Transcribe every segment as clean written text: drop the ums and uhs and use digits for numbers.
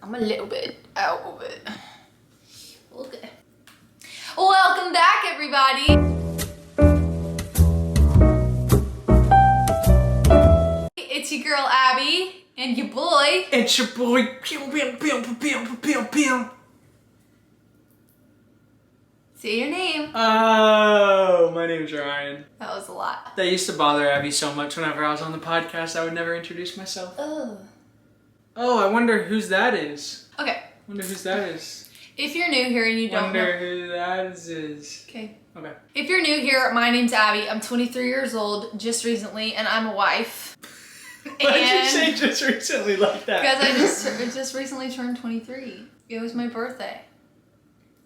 I'm a little bit out of it. Okay. Welcome back, everybody. It's your girl Abby and your boy. It's your boy. Pew, pew, pew, pew, pew, pew. Say your name. Oh, my name's Ryan. That was a lot. That used to bother Abby so much whenever I was on the podcast. I would never introduce myself. Oh. Oh, I wonder whose that is. Okay. Wonder whose that is. If you're new here and you don't know. Wonder who that is. Okay. Okay. If you're new here, my name's Abby. I'm 23 years old, just recently, and I'm a wife. Why did you say just recently like that? Because I just recently turned 23. It was my birthday.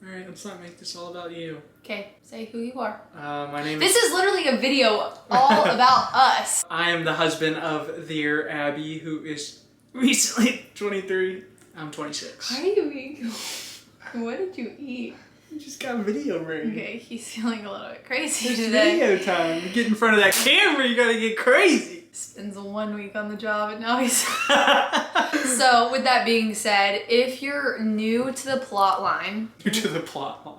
Alright, let's not make this all about you. Okay, say who you are. My name This is literally a video all about us. I am the husband of dear Abby, who is recently 23. I'm 26. Why are you eating? What did you eat? You just got video ready. Okay, he's feeling a little bit crazy It's today. video time. You get in front of that camera, you gotta get crazy. Spends 1 week on the job and now he's... So, with that being said, if you're new to the plot line... New to the plot line.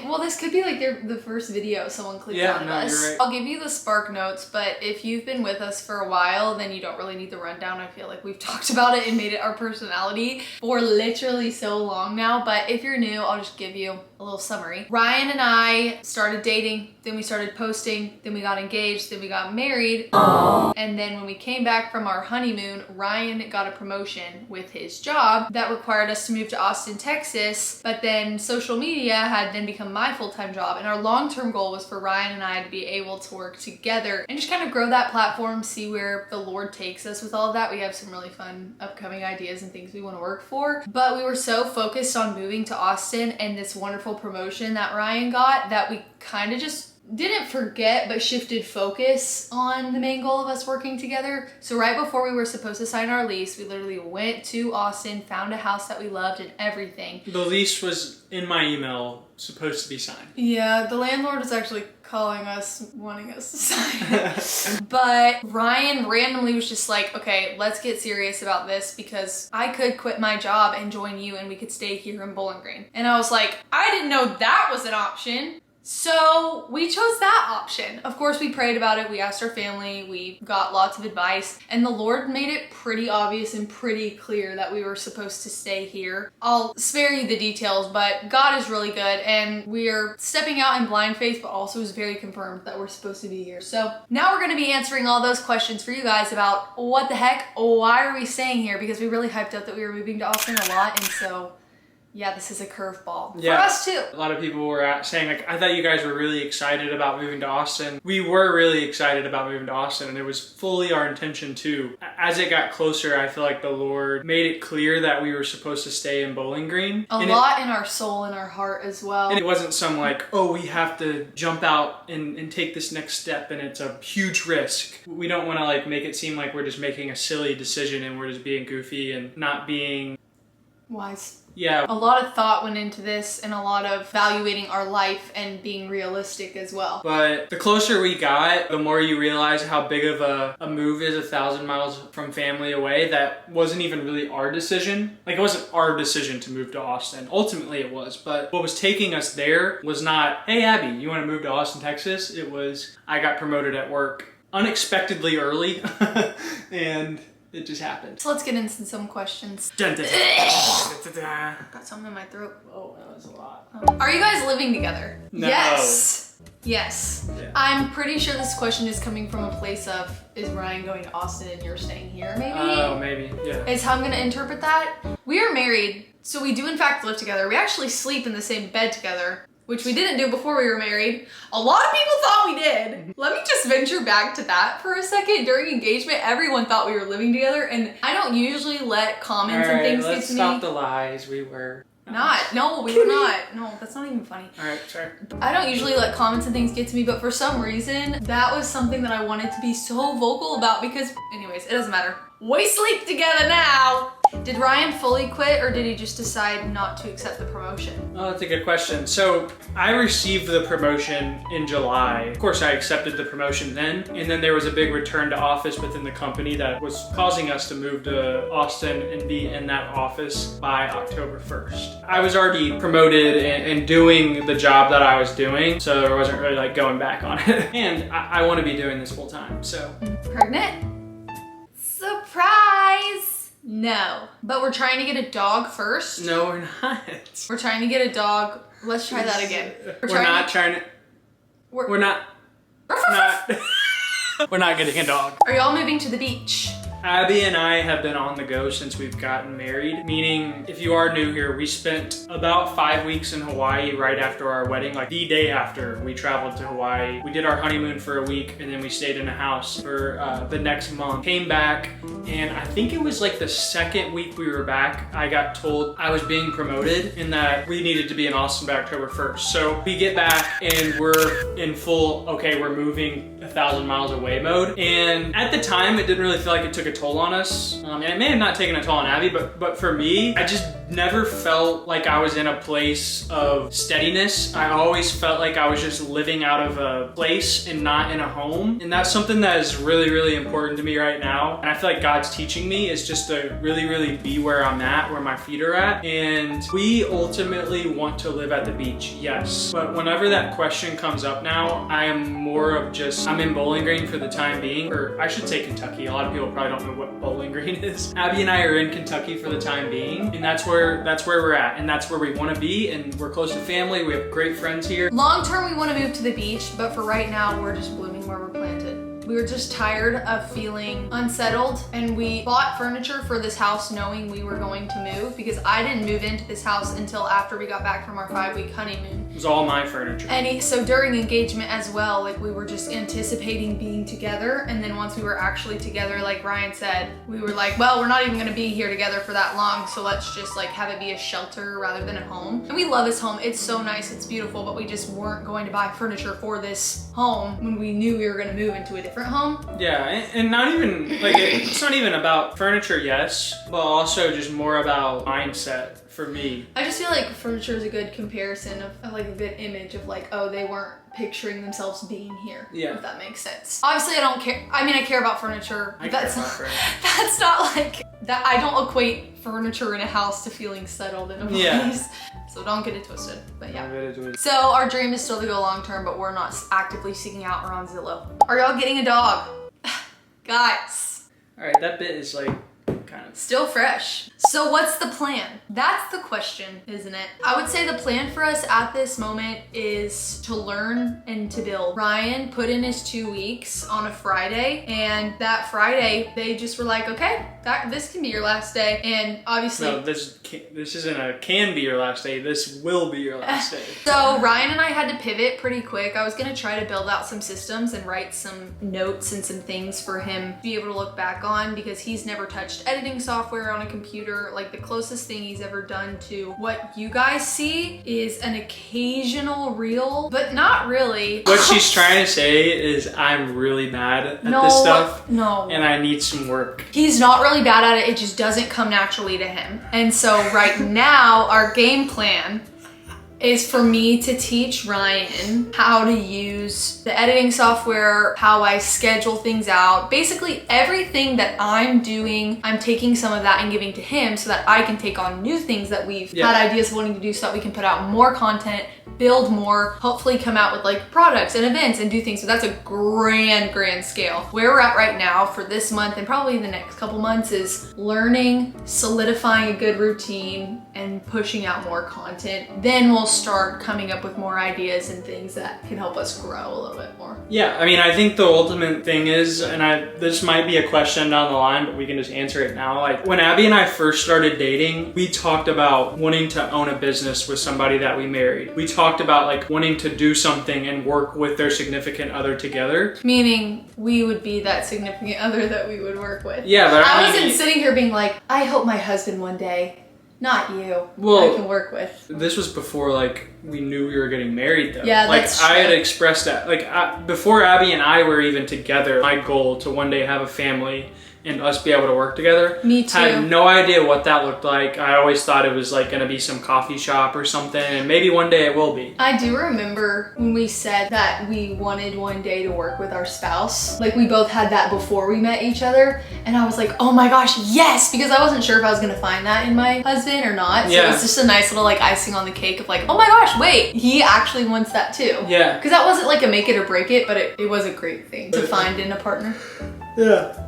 Well, this could be like the first video someone clicked on of us. You're right. I'll give you the spark notes, but if you've been with us for a while, then you don't really need the rundown. I feel like we've talked about it and made it our personality for literally so long now. But if you're new, I'll just give you a little summary. Ryan and I started dating, then we started posting, then we got engaged, then we got married. And then when we came back from our honeymoon, Ryan got a promotion with his job that required us to move to Austin, Texas. But then social media had then become my full-time job, and our long-term goal was for Ryan and I to be able to work together and just kind of grow that platform, see where the Lord takes us with all of that. We have some really fun upcoming ideas and things we want to work for, but we were so focused on moving to Austin and this wonderful promotion that Ryan got that we kind of just didn't forget, but shifted focus on the main goal of us working together. So right before we were supposed to sign our lease, we literally went to Austin, found a house that we loved and everything. The lease was in my email, supposed to be signed. Yeah, the landlord was actually calling us, wanting us to sign it. But Ryan randomly was just like, okay, let's get serious about this because I could quit my job and join you and we could stay here in Bowling Green. And I was like, I didn't know that was an option. So we chose that option. Of course, we prayed about it. We asked our family. We got lots of advice. And the Lord made it pretty obvious and pretty clear that we were supposed to stay here. I'll spare you the details, but God is really good. And we are stepping out in blind faith, but also is very confirmed that we're supposed to be here. So now we're going to be answering all those questions for you guys about what the heck, why are we staying here? Because we really hyped up that we were moving to Austin a lot. And so... yeah, this is a curveball. Yeah. For us too. A lot of people were saying, like, I thought you guys were really excited about moving to Austin. We were really excited about moving to Austin, and it was fully our intention too. As it got closer, I feel like the Lord made it clear that we were supposed to stay in Bowling Green. A lot in our soul and our heart as well. And it wasn't some like, oh, we have to jump out and take this next step and it's a huge risk. We don't want to like make it seem like we're just making a silly decision and we're just being goofy and not being... wise. Yeah. A lot of thought went into this and a lot of evaluating our life and being realistic as well. But the closer we got, the more you realize how big of a move is 1,000 miles from family away. That wasn't even really our decision. Like, it wasn't our decision to move to Austin. Ultimately it was, but what was taking us there was not, hey Abby, you want to move to Austin, Texas? It was, I got promoted at work unexpectedly early and it just happened. So let's get into some questions. Dun, dun, dun, dun. Got something in my throat. Oh, that was a lot. Are you guys living together? No. Yes. Yes. Yeah. I'm pretty sure this question is coming from a place of, is Ryan going to Austin and you're staying here maybe? Oh, maybe, yeah. Is how I'm gonna interpret that. We are married, so we do in fact live together. We actually sleep in the same bed together, which we didn't do before we were married. A lot of people thought we did. Let me just venture back to that for a second. During engagement, everyone thought we were living together, and I don't usually let comments and things get to me. Let's stop the lies. We were not. No, we were not. No, that's not even funny. All right, sorry. I don't usually let comments and things get to me, but for some reason, that was something that I wanted to be so vocal about because, anyways, it doesn't matter. We sleep together now. Did Ryan fully quit or did he just decide not to accept the promotion? Oh, that's a good question. So I received the promotion in July. Of course, I accepted the promotion then, and then there was a big return to office within the company that was causing us to move to Austin and be in that office by October 1st. I was already promoted and doing the job that I was doing, so there wasn't really like going back on it. And I want to be doing this full time, so. Pregnant? Surprise! No, but we're trying to get a dog first. No, we're not. We're trying to get a dog. Let's try that again. We're not getting a dog. Are y'all moving to the beach? Abby and I have been on the go since we've gotten married, meaning if you are new here, we spent about 5 weeks in Hawaii right after our wedding, like the day after we traveled to Hawaii. We did our honeymoon for a week and then we stayed in a house for the next month. Came back and I think it was like the second week we were back, I got told I was being promoted and that we needed to be in Austin by October 1st. So we get back and we're in full, okay, we're moving 1,000 miles away mode. And at the time, it didn't really feel like it took a toll on us. And it may have not taken a toll on Abby, but for me, I just never felt like I was in a place of steadiness. I always felt like I was just living out of a place and not in a home. And that's something that is really, really important to me right now. And I feel like God's teaching me is just to really, really be where I'm at, where my feet are at. And we ultimately want to live at the beach, yes. But whenever that question comes up now, I am more of just, I'm in Bowling Green for the time being, or I should say Kentucky. A lot of people probably don't know what Bowling Green is. Abby and I are in Kentucky for the time being, and that's where we're at, and that's where we want to be, and we're close to family. We have great friends here. Long term, we want to move to the beach, but for right now, we're just blooming where we're planted. We were just tired of feeling unsettled, and we bought furniture for this house knowing we were going to move, because I didn't move into this house until after we got back from our 5-week honeymoon. It was all my furniture. And so during engagement as well, like we were just anticipating being together, and then once we were actually together, like Ryan said, we were like, well, we're not even gonna be here together for that long, so let's just like have it be a shelter rather than a home. And we love this home. It's so nice, it's beautiful, but we just weren't going to buy furniture for this home when we knew we were gonna move into a different home. Yeah, and not even, like, it's not even about furniture, yes, but also just more about mindset for me. I just feel like furniture is a good comparison of like a good image of like, oh, they weren't picturing themselves being here. Yeah. If that makes sense. Obviously, I don't care. I mean, I care about furniture. That's not like that. I don't equate furniture in a house to feeling settled in a place. Yeah. So don't get it twisted, but yeah. Don't get it twisted. So our dream is still to go long term, but we're not actively seeking out or on Zillow. Are y'all getting a dog? Guys. All right, that bit is like kind of still fresh. So what's the plan? That's the question, isn't it? I would say the plan for us at this moment is to learn and to build. Ryan put in his 2 weeks on a Friday, and that Friday they just were like, okay, this can be your last day. And obviously no, this isn't a can be your last day, this will be your last day. So Ryan and I had to pivot pretty quick. I was gonna try to build out some systems and write some notes and some things for him to be able to look back on, because he's never touched editing software on a computer. Like the closest thing he's ever done to what you guys see is an occasional reel, but not really. What she's trying to say is I'm really bad at this stuff. No. And I need some work. He's not really bad at it. It just doesn't come naturally to him. And so right now our game plan is for me to teach Ryan how to use the editing software, how I schedule things out. Basically everything that I'm doing, I'm taking some of that and giving to him so that I can take on new things that we've had ideas of wanting to do, so that we can put out more content, build more, hopefully come out with like products and events and do things. So that's a grand scale. Where we're at right now for this month and probably the next couple months is learning, solidifying a good routine, and pushing out more content. Then we'll start coming up with more ideas and things that can help us grow a little bit more. Yeah, I mean, I think the ultimate thing is, and this might be a question down the line, but we can just answer it now. Like when Abby and I first started dating, we talked about wanting to own a business with somebody that we married. We talked about like wanting to do something and work with their significant other together. Meaning we would be that significant other that we would work with. Yeah, but I wasn't sitting here being like, I hope my husband one day, not you, well, I can work with. This was before like we knew we were getting married though. Yeah, like that's I true. had expressed that. Like before Abby and I were even together, my goal to one day have a family and us be able to work together. Me too. I had no idea what that looked like. I always thought it was like going to be some coffee shop or something, and maybe one day it will be. I do remember when we said that we wanted one day to work with our spouse. Like, we both had that before we met each other, and I was like, oh my gosh, yes, because I wasn't sure if I was going to find that in my husband or not. So Yeah. it's just a nice little like icing on the cake of like, oh my gosh, wait, he actually wants that too. Yeah. Because that wasn't like a make it or break it, but it was a great thing to find in a partner. Yeah.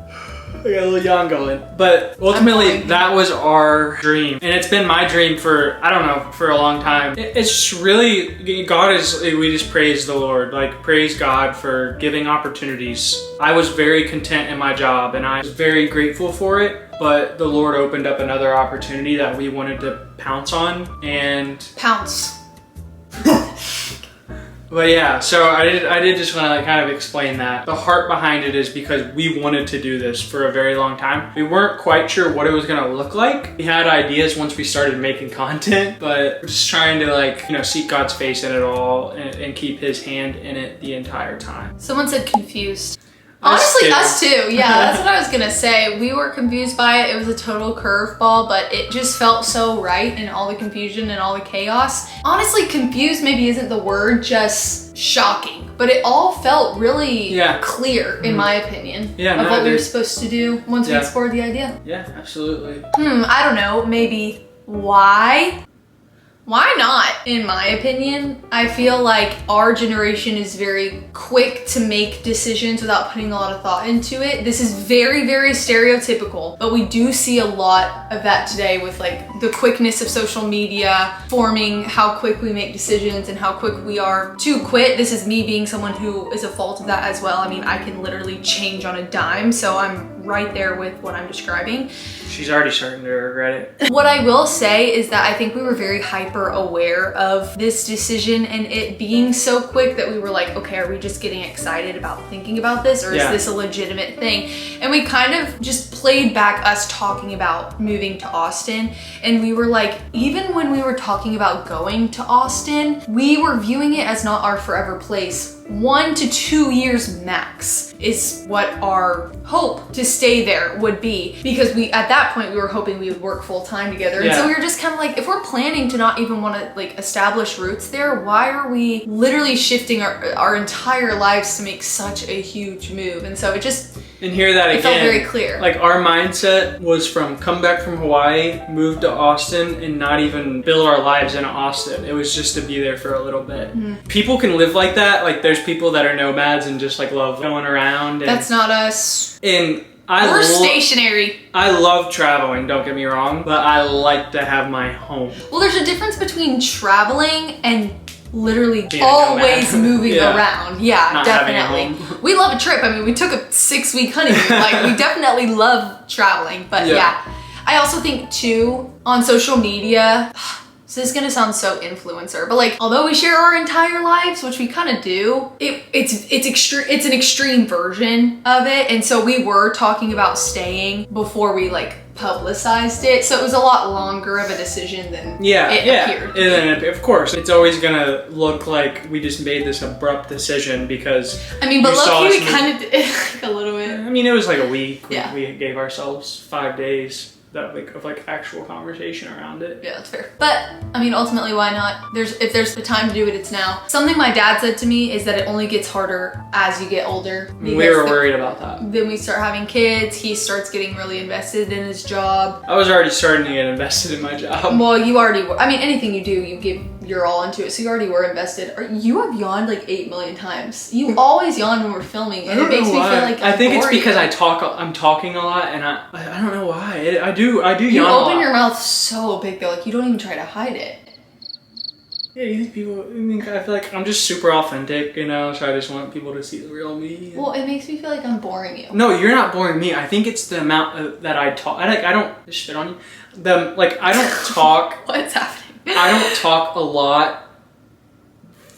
I got a little yawn going. But ultimately, that was our dream. And it's been my dream for, I don't know, for a long time. It's really, we just praise the Lord. Like, praise God for giving opportunities. I was very content in my job and I was very grateful for it. But the Lord opened up another opportunity that we wanted to pounce on and... Pounce. But yeah, so I did just want to like kind of explain that. The heart behind it is because we wanted to do this for a very long time. We weren't quite sure what it was going to look like. We had ideas once we started making content, but we're just trying to like, you know, seek God's face in it all and keep his hand in it the entire time. Someone said confused. Honestly, us too. Yeah, that's what I was gonna say. We were confused by it. It was a total curveball, but it just felt so right in all the confusion and all the chaos. Honestly, confused maybe isn't the word, just shocking. But it all felt really clear, in my opinion, of what we were supposed to do once we explored the idea. Yeah, absolutely. I don't know, maybe why? Why not, in my opinion? I feel like our generation is very quick to make decisions without putting a lot of thought into it. This is very, very stereotypical, but we do see a lot of that today with like the quickness of social media forming how quick we make decisions and how quick we are to quit. This is me being someone who is a fault of that as well. I mean, I can literally change on a dime, so I'm right there with what I'm describing. She's already starting to regret it. What I will say is that I think we were very hyper aware of this decision and it being so quick that we were like, okay, are we just getting excited about thinking about this, or is this a legitimate thing? And we kind of just played back us talking about moving to Austin, and we were like, even when we were talking about going to Austin, we were viewing it as not our forever place. 1 to 2 years max is what our hope to stay there would be, because at that point we were hoping we would work full time together. And so we were just kind of like, if we're planning to not even want to like establish roots there, why are we literally shifting our entire lives to make such a huge move? And so it just, and hear that again, it felt very clear. Like, our mindset was from come back from Hawaii, move to Austin, and not even build our lives in Austin. It was just to be there for a little bit. People can live like that. Like, there's people that are nomads and just like love going around. And, that's not us. And we're stationary. I love traveling, don't get me wrong, but I like to have my home. Well, there's a difference between traveling and literally always moving around. Yeah, not definitely. We love a trip. I mean, we took a 6-week honeymoon. Like, we definitely love traveling. But yeah, I also think too, on social media, so this is gonna sound so influencer, but like, although we share our entire lives, which we kind of do, it's an extreme version of it. And so we were talking about staying before we like publicized it, so it was a lot longer of a decision than it appeared. And then of course it's always gonna look like we just made this abrupt decision because I mean, but low-key we kind of did like a little bit. I mean, it was like a week. We gave ourselves 5 days of actual conversation around it. Yeah, that's fair. But I mean, ultimately, why not? If there's the time to do it, it's now. Something my dad said to me is that it only gets harder as you get older. We were worried about that. Then we start having kids, he starts getting really invested in his job. I was already starting to get invested in my job. Well, you already were. I mean, anything you do, you give your all into it, so you already were invested. You have yawned like 8 million times. You always yawn when we're filming, and it makes me feel like I think it's because I'm talking a lot, and I don't know why. I do yawn. You open your mouth so big though, like you don't even try to hide it. Yeah, you think people? I feel like I'm just super authentic, you know. So I just want people to see the real me. Well, it makes me feel like I'm boring you. No, you're not boring me. I think it's the amount that I talk. I don't spit on you. I don't talk. What's happening? I don't talk a lot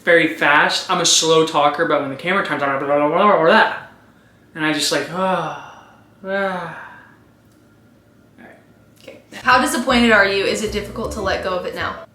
very fast. I'm a slow talker, but when the camera turns on, blah, blah, blah, blah, blah, and I just like, Okay. How disappointed are you? Is it difficult to let go of it now?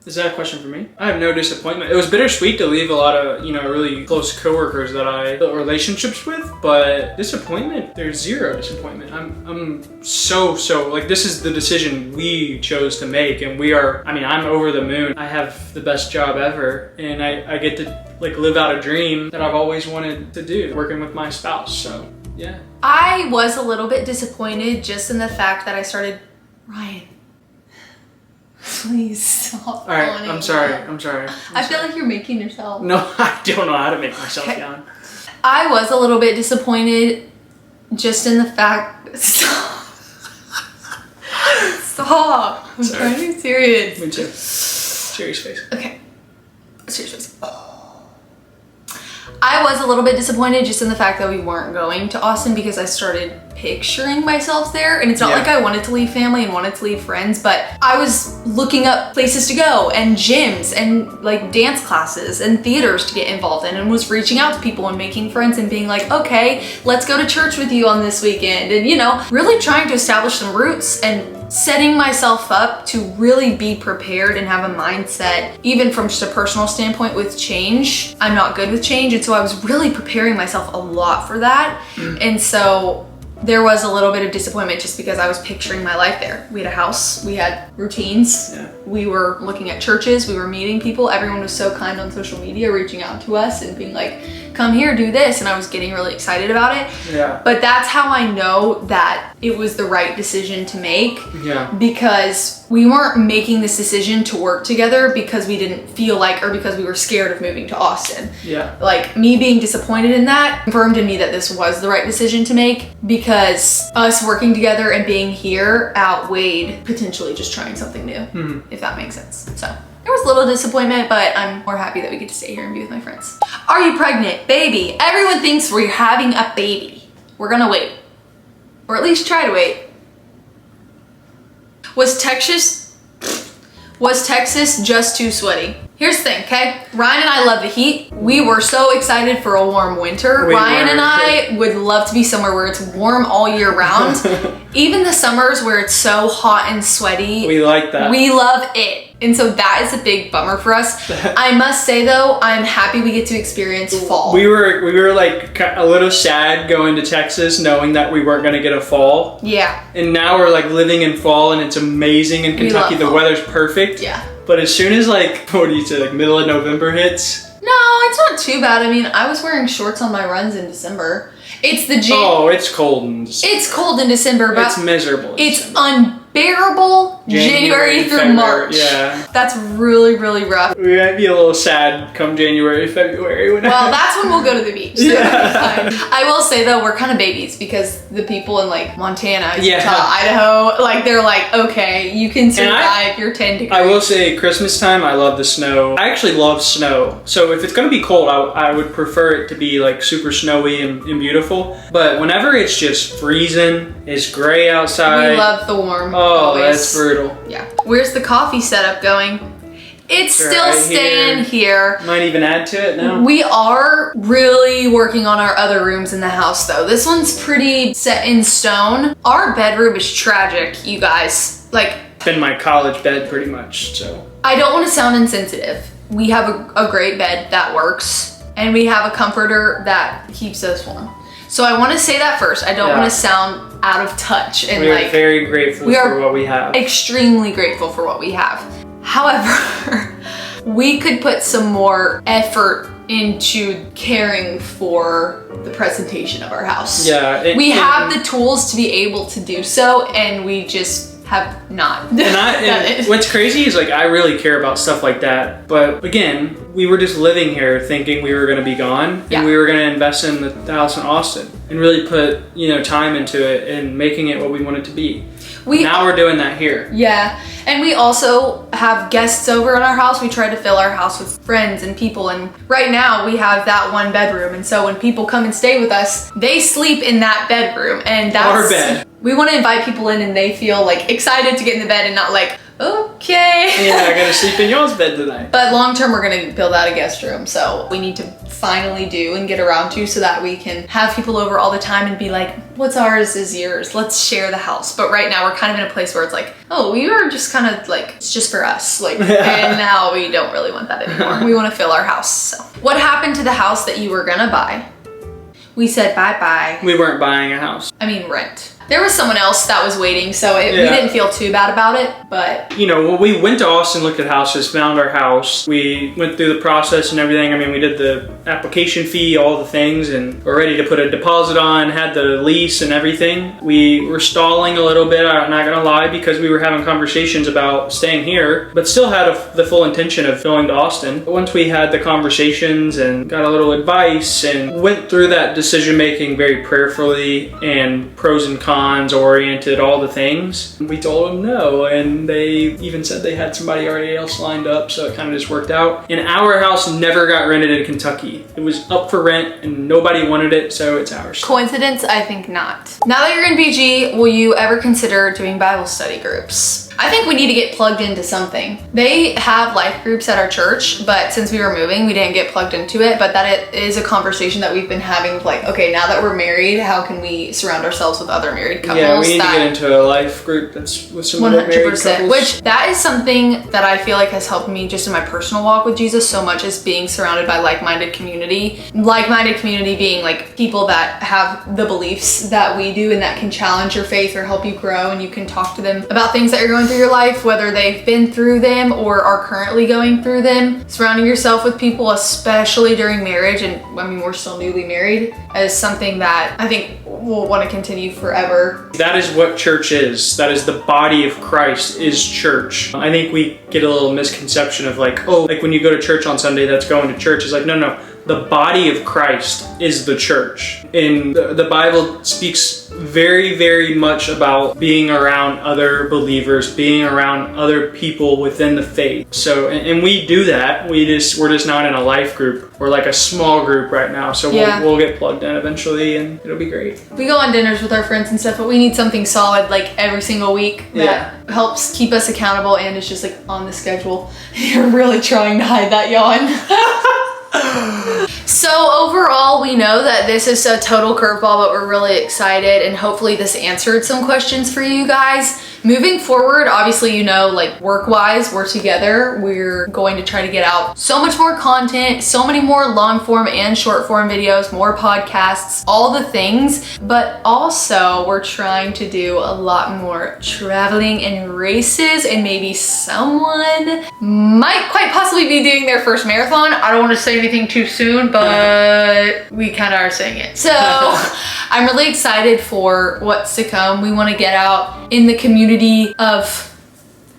Is that a question for me? I have no disappointment. It was bittersweet to leave a lot of, really close coworkers that I built relationships with, but disappointment, there's zero disappointment. I'm so, like, this is the decision we chose to make, and I'm over the moon. I have the best job ever, and I get to, like, live out a dream that I've always wanted to do, working with my spouse, so, yeah. I was a little bit disappointed just in the fact that I started, Ryan. Please stop. All right, I'm sorry. I feel like you're making yourself. No, I don't know how to make myself yawn. I was a little bit disappointed just in the fact. Stop. I'm trying to be serious. Me too. Serious face. Okay. Serious face. I was a little bit disappointed just in the fact that we weren't going to Austin because I started picturing myself there, and it's not like I wanted to leave family and wanted to leave friends, but I was looking up places to go and gyms and like dance classes and theaters to get involved in, and was reaching out to people and making friends and being like, okay, let's go to church with you on this weekend, and really trying to establish some roots and setting myself up to really be prepared and have a mindset, even from just a personal standpoint with change. I'm not good with change, and so I was really preparing myself a lot for that. And so there was a little bit of disappointment just because I was picturing my life there. We had a house, we had routines, we were looking at churches, we were meeting people. Everyone was so kind on social media, reaching out to us and being like, come here, do this. And I was getting really excited about it. Yeah. But that's how I know that it was the right decision to make. Yeah. Because we weren't making this decision to work together because we didn't feel like, or because we were scared of moving to Austin. Yeah. Like, me being disappointed in that confirmed in me that this was the right decision to make, because us working together and being here outweighed potentially just trying something new, if that makes sense. So there was a little disappointment, but I'm more happy that we get to stay here and be with my friends. Are you pregnant? Baby. Everyone thinks we're having a baby. We're gonna wait. Or at least try to wait. Was Texas just too sweaty? Here's the thing, okay? Ryan and I love the heat. We were so excited for a warm winter. Ryan and I would love to be somewhere where it's warm all year round. Even the summers where it's so hot and sweaty. We like that. We love it. And so that is a big bummer for us. I must say though, I'm happy we get to experience fall. We were like a little sad going to Texas knowing that we weren't gonna get a fall. Yeah. And now we're like living in fall and it's amazing in Kentucky. The weather's perfect. Yeah. But as soon as like, what do you say, like middle of November hits? No, it's not too bad. I mean, I was wearing shorts on my runs in December. It's the it's cold in December. It's cold in December, but it's miserable. It's unbearable January through March. Yeah. That's really, really rough. We might be a little sad come January, February. Well, that's when we'll go to the beach. So yeah. I will say though, we're kind of babies because the people in like Montana, Utah, Idaho, like they're like, okay, you can survive your 10 degrees. I will say Christmas time, I love the snow. I actually love snow. So if it's gonna be cold, I would prefer it to be like super snowy and beautiful. But whenever it's just freezing, it's gray outside. We love the warm. Oh, that's brutal. Yeah. Where's the coffee setup going? It's still staying here. Might even add to it now. We are really working on our other rooms in the house though. This one's pretty set in stone. Our bedroom is tragic, you guys. Like, it's been my college bed pretty much, so. I don't want to sound insensitive. We have a great bed that works, and we have a comforter that keeps us warm. So I want to say that first. I don't want to sound out of touch. And we are very grateful for what we have. Extremely grateful for what we have. However, we could put some more effort into caring for the presentation of our house. Yeah. We have the tools to be able to do so, and we just have not done it. What's crazy is like I really care about stuff like that, but again, we were just living here thinking we were going to be gone, and we were going to invest in the house in Austin and really put time into it and making it what we want it to be. Now we're doing that here. Yeah, and we also have guests over in our house. We try to fill our house with friends and people, and right now we have that one bedroom, and so when people come and stay with us, they sleep in that bedroom, and that's our bed. We want to invite people in and they feel like excited to get in the bed and not like, okay. Yeah, I gotta sleep in y'all's bed tonight. But long term, we're gonna build out a guest room, so we need to finally do and get around to, so that we can have people over all the time and be like, what's ours is yours. Let's share the house. But right now we're kind of in a place where it's like, oh, we are just kind of like, it's just for us. Like, and now we don't really want that anymore. We want to fill our house. So what happened to the house that you were gonna buy? We said bye-bye. We weren't buying a house. I mean, rent. There was someone else that was waiting, so we didn't feel too bad about it, but... You know, when we went to Austin, looked at houses, found our house, we went through the process and everything. I mean, we did the application fee, all the things, and we're ready to put a deposit on, had the lease and everything. We were stalling a little bit, I'm not gonna lie, because we were having conversations about staying here, but still had the full intention of going to Austin. But once we had the conversations and got a little advice and went through that decision-making very prayerfully and pros and cons oriented, all the things, we told them no, and they even said they had somebody already else lined up, so it kind of just worked out. And our house never got rented in Kentucky. It was up for rent and nobody wanted it, so it's ours. Coincidence? I think not. Now that you're in BG, will you ever consider doing Bible study groups? I think we need to get plugged into something. They have life groups at our church, but since we were moving, we didn't get plugged into it. But that it is a conversation that we've been having of like, okay, now that we're married, how can we surround ourselves with other married couples? Yeah, we need to get into a life group that's with some other married couples. Which that is something that I feel like has helped me just in my personal walk with Jesus so much, is being surrounded by like-minded community. Like-minded community being like people that have the beliefs that we do and that can challenge your faith or help you grow, and you can talk to them about things that you're going through your life, whether they've been through them or are currently going through them. Surrounding yourself with people, especially during marriage, and I mean, we're still newly married, is something that I think we'll want to continue forever. That is what church is. That is the body of Christ, is church. I think we get a little misconception of like, oh, like when you go to church on Sunday, that's going to church. It's like, no. The body of Christ is the church. And the Bible speaks very, very much about being around other believers, being around other people within the faith. So, and we do that. We're just not in a life group. We're like a small group right now. So we'll get plugged in eventually and it'll be great. We go on dinners with our friends and stuff, but we need something solid like every single week that helps keep us accountable and is just like on the schedule. You're really trying to hide that yawn. So overall, we know that this is a total curveball, but we're really excited, and hopefully this answered some questions for you guys. Moving forward, obviously, you know, like work-wise, we're together. We're going to try to get out so much more content, so many more long-form and short-form videos, more podcasts, all the things. But also, we're trying to do a lot more traveling and races, and maybe someone might quite possibly be doing their first marathon. I don't want to say anything too soon, but we kind of are saying it. So I'm really excited for what's to come. We want to get out in the community of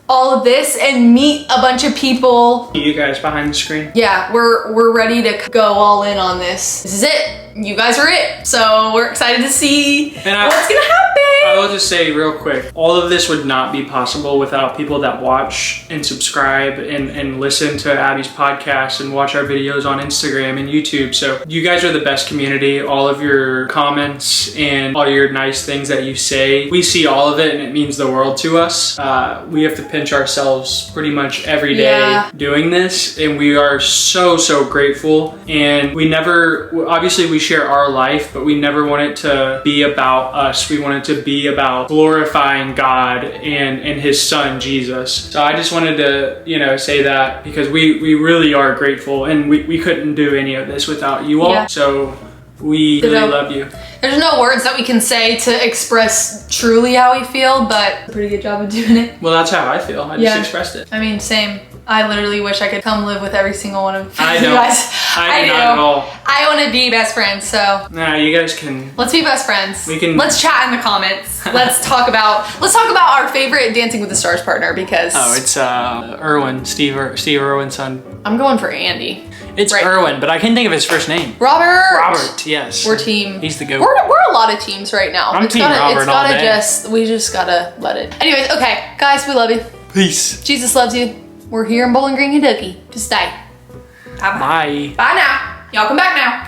all of this and meet a bunch of people. You guys behind the screen. Yeah, we're ready to go all in on this. This is it. You guys are it. So we're excited to see what's gonna happen. I will just say real quick, all of this would not be possible without people that watch and subscribe and listen to Abby's podcast and watch our videos on Instagram and YouTube. So you guys are the best community. All of your comments and all your nice things that you say, we see all of it and it means the world to us. We have to pinch ourselves pretty much every day doing this, and we are so grateful. And we never, obviously we share our life, but we never want it to be about us. We want it to be about glorifying God and his son Jesus. So I just wanted to, you know, say that because we really are grateful, and we couldn't do any of this without you all. So we really love you. There's no words that we can say to express truly how we feel, but pretty good job of doing it. Well, that's how I feel. I just expressed it. I mean, same. I literally wish I could come live with every single one of you guys. I do not at all. I want to be best friends, so. Nah, you guys can. Let's be best friends. We can. Let's chat in the comments. Let's talk about our favorite Dancing with the Stars partner, because. Oh, it's Irwin, Steve Irwin's son. I'm going for Andy. It's Irwin, but I can't think of his first name. Robert, yes. We're team. He's the goat. We're a lot of teams right now. I'm team Robert all day. We just gotta let it. Anyways, okay, guys, we love you. Peace. Jesus loves you. We're here in Bowling Green, Kentucky. Just stay. Bye. Bye now. Y'all come back now.